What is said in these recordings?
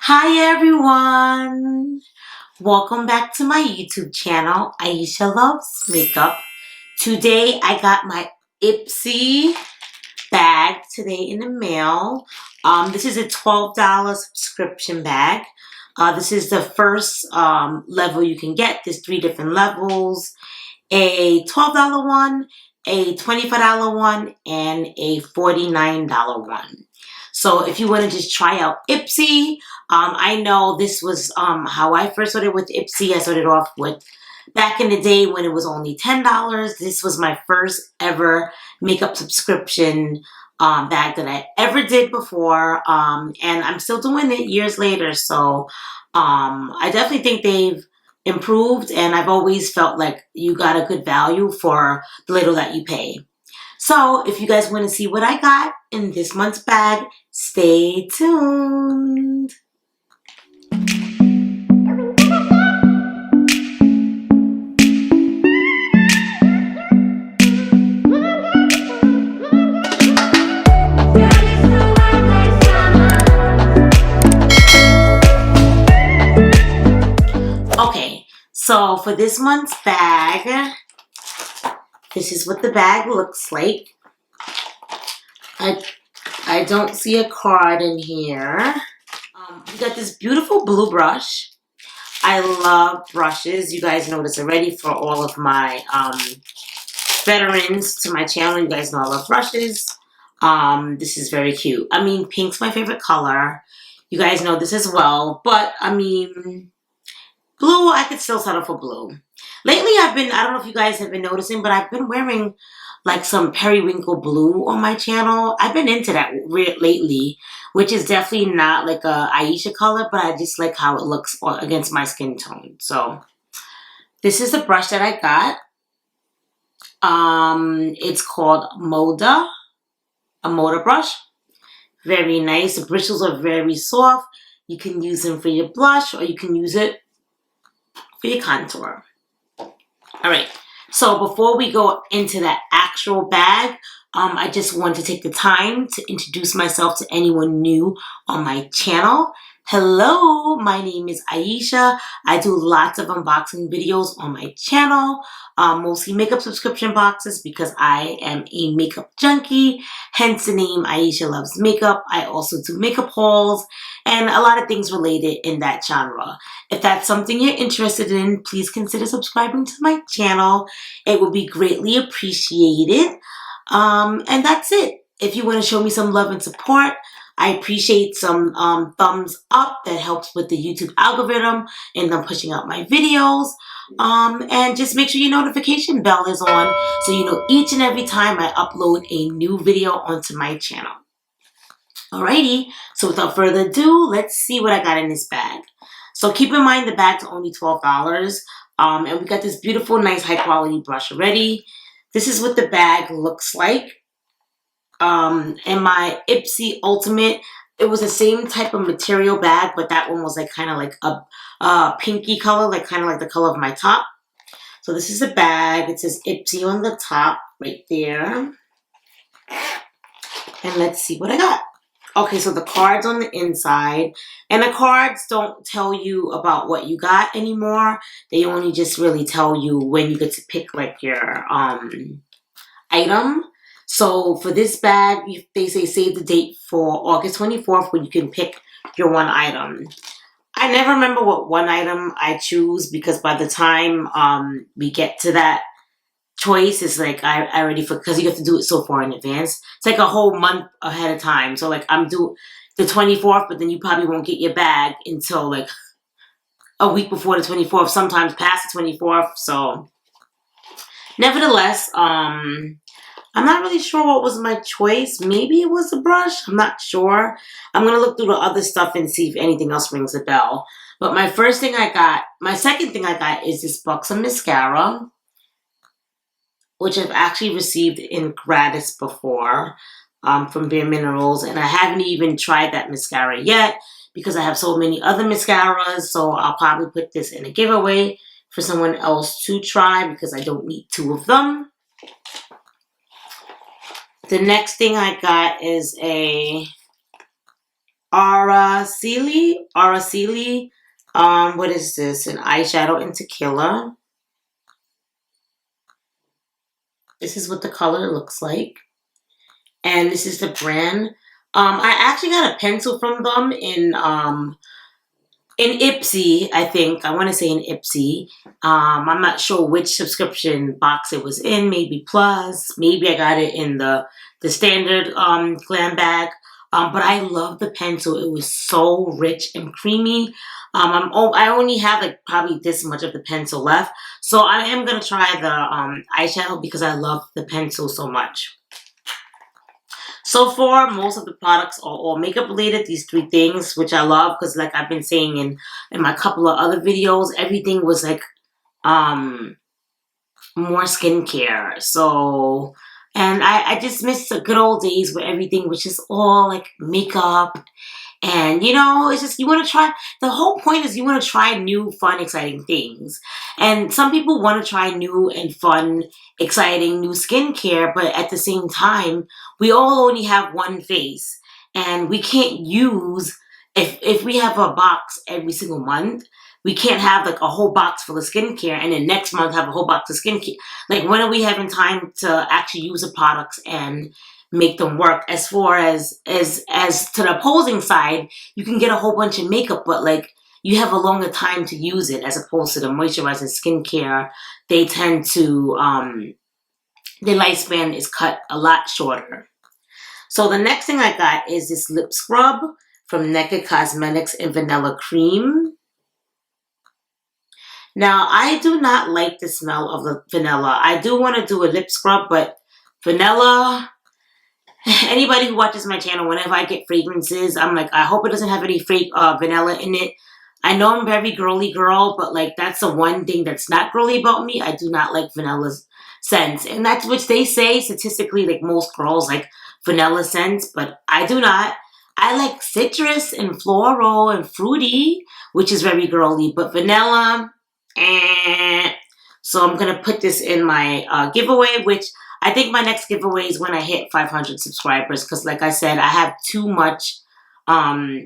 Hi everyone! Welcome back to my YouTube channel, Aisha Loves Makeup. Today I got my Ipsy bag today in the mail. This is a $12 subscription bag. This is the first level you can get. There's 3 different levels. A $12 one, a $25 one, and a $49 one. So if you want to just try out Ipsy, I know this was how I first started with Ipsy. I started off with back in the day when it was only $10. This was my first ever makeup subscription bag that I ever did before, and I'm still doing it years later. So I definitely think they've improved, and I've always felt like you got a good value for the little that you pay. So if you guys want to see what I got in this month's bag, stay tuned. Okay, so for this month's bag, this is what the bag looks like. I don't see a card in here. We got this beautiful blue brush. I love brushes. You guys know this already for all of my veterans to my channel. You guys know I love brushes. This is very cute. I mean, pink's my favorite color. You guys know this as well. But, I mean, blue, I could still settle for blue. Lately, I don't know if you guys have been noticing, but I've been wearing like some periwinkle blue on my channel. I've been into that lately, which is definitely not like a Aisha color, but I just like how it looks against my skin tone. So this is the brush that I got. It's called Moda, a Moda brush. Very nice. The bristles are very soft. You can use them for your blush, or you can use it for your contour. All right. So before we go into that actual bag, I just want to take the time to introduce myself to anyone new on my channel. Hello, my name is Aisha. I do lots of unboxing videos on my channel, mostly makeup subscription boxes because I am a makeup junkie, hence the name Aisha Loves Makeup. I also do makeup hauls and a lot of things related in that genre. If that's something you're interested in, please consider subscribing to my channel. It would be greatly appreciated. And that's it. If you want to show me some love and support, I appreciate some thumbs up. That helps with the YouTube algorithm and I'm pushing out my videos. And just make sure your notification bell is on so you know each and every time I upload a new video onto my channel. Alrighty, so without further ado, let's see what I got in this bag. So keep in mind the bag's only $12. And we got this beautiful, nice, high quality brush already. This is what the bag looks like. In my Ipsy Ultimate, it was the same type of material bag, but that one was like kind of like a pinky color, like kind of like the color of my top. So this is the bag. It says Ipsy on the top right there. And let's see what I got. Okay, so the card's on the inside, and the cards don't tell you about what you got anymore. They only just really tell you when you get to pick like your item. So for this bag, they say save the date for August 24th when you can pick your one item. I never remember what one item I choose because by the time we get to that choice, it's like I already forgot because you have to do it so far in advance. It's like a whole month ahead of time. So like I'm due the 24th, but then you probably won't get your bag until like a week before the 24th, sometimes past the 24th. So nevertheless, I'm not really sure what was my choice. Maybe it was a brush. I'm not sure. I'm going to look through the other stuff and see if anything else rings a bell. But my second thing I got is this Buxom mascara, which I've actually received in gratis before from Bare Minerals. And I haven't even tried that mascara yet because I have so many other mascaras. So I'll probably put this in a giveaway for someone else to try because I don't need 2 of them. The next thing I got is a Araceli. What is this? An eyeshadow in Tequila. This is what the color looks like. And this is the brand. I actually got a pencil from them in Ipsy, I think. I want to say in Ipsy. I'm not sure which subscription box it was in. Maybe Plus. Maybe I got it in the standard glam bag. But I love the pencil. It was so rich and creamy. I only have like probably this much of the pencil left. So I am going to try the eyeshadow because I love the pencil so much. So far, most of the products are all makeup related, these three things, which I love because like I've been saying in my couple of other videos, everything was like more skincare. So, and I just miss the good old days where everything was just all like makeup. And, you know, it's just, you want to try, the whole point is you want to try new, fun, exciting things. And some people want to try new and fun, exciting new skincare, but at the same time, we all only have one face. And we can't use, if we have a box every single month, we can't have like a whole box full of skincare and then next month have a whole box of skincare. Like, when are we having time to actually use the products and make them work? As far as to the opposing side, you can get a whole bunch of makeup, but like you have a longer time to use it as opposed to the moisturizing skincare. They tend to their lifespan is cut a lot shorter. So the next thing I got is this lip scrub from Naked Cosmetics in Vanilla Cream. Now, I do not like the smell of the vanilla. I do want to do a lip scrub, but vanilla, anybody who watches my channel, whenever I get fragrances, I'm like, I hope it doesn't have any fake vanilla in it. I know I'm very girly girl, but like that's the one thing that's not girly about me. I do not like vanilla scents. And that's what they say statistically, like most girls like vanilla scents, but I do not. I like citrus and floral and fruity, which is very girly, but vanilla, So I'm going to put this in my giveaway, which I think my next giveaway is when I hit 500 subscribers. Because like I said, I have too much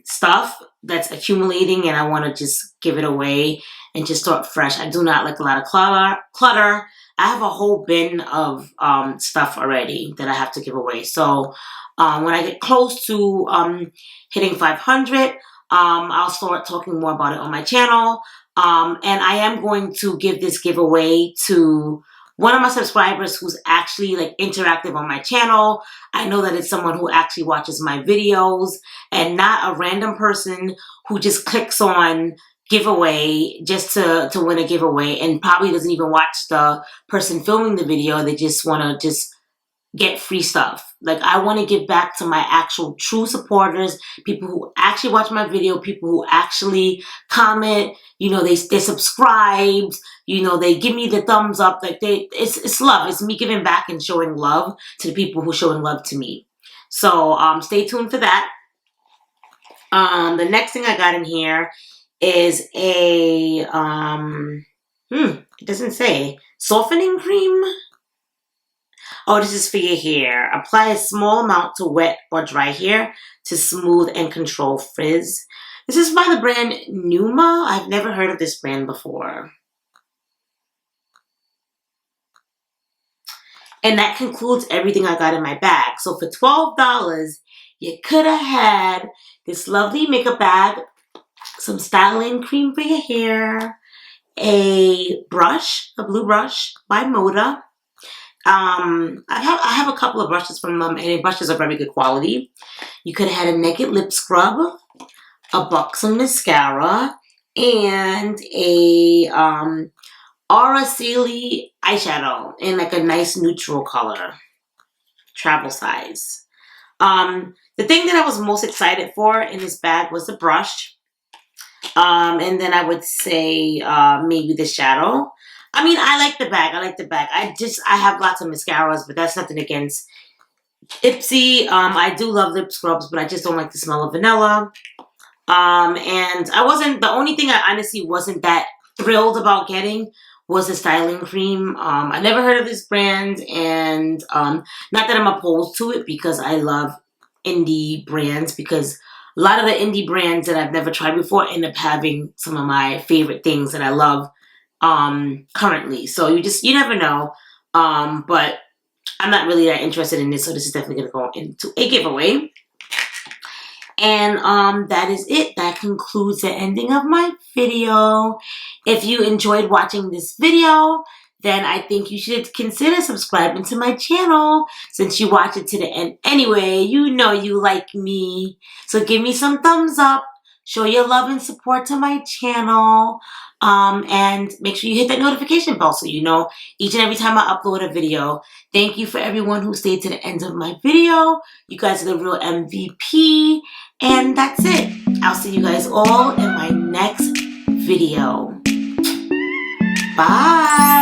stuff that's accumulating and I want to just give it away and just start fresh. I do not like a lot of clutter. I have a whole bin of stuff already that I have to give away. So when I get close to hitting 500, I'll start talking more about it on my channel. And I am going to give this giveaway to one of my subscribers who's actually like interactive on my channel. I know that it's someone who actually watches my videos and not a random person who just clicks on giveaway just to win a giveaway and probably doesn't even watch the person filming the video. They just want to just get free stuff. Like, I want to give back to my actual true supporters, people who actually watch my video, people who actually comment, you know, they subscribed, you know, they give me the thumbs up. Like, it's love. It's me giving back and showing love to the people who are showing love to me. So stay tuned for that. The next thing I got in here is a it doesn't say, softening cream. Oh, this is for your hair. Apply a small amount to wet or dry hair to smooth and control frizz. This is by the brand Numa. I've never heard of this brand before. And that concludes everything I got in my bag. So for $12, you could have had this lovely makeup bag, some styling cream for your hair, a brush, a blue brush by Moda. I have a couple of brushes from them, and the brushes are very good quality. You could have had a naked lip scrub, a buxom mascara, and a Araceli eyeshadow in like a nice neutral color, travel size. The thing that I was most excited for in this bag was the brush. And then I would say maybe the shadow. I mean, I like the bag. I like the bag. I have lots of mascaras, but that's nothing against Ipsy. I do love lip scrubs, but I just don't like the smell of vanilla. And the only thing I honestly wasn't that thrilled about getting was the styling cream. I never heard of this brand, and not that I'm opposed to it because I love indie brands, because a lot of the indie brands that I've never tried before end up having some of my favorite things that I love currently. So you never know. But I'm not really that interested in this, so this is definitely going to go into a giveaway. And that is it. That concludes the ending of my video. If you enjoyed watching this video, then I think you should consider subscribing to my channel. Since you watch it to the end anyway, you know you like me. So give me some thumbs up. Show your love and support to my channel. And make sure you hit that notification bell so you know each and every time I upload a video. Thank you for everyone who stayed to the end of my video. You guys are the real MVP. And that's it. I'll see you guys all in my next video. Bye.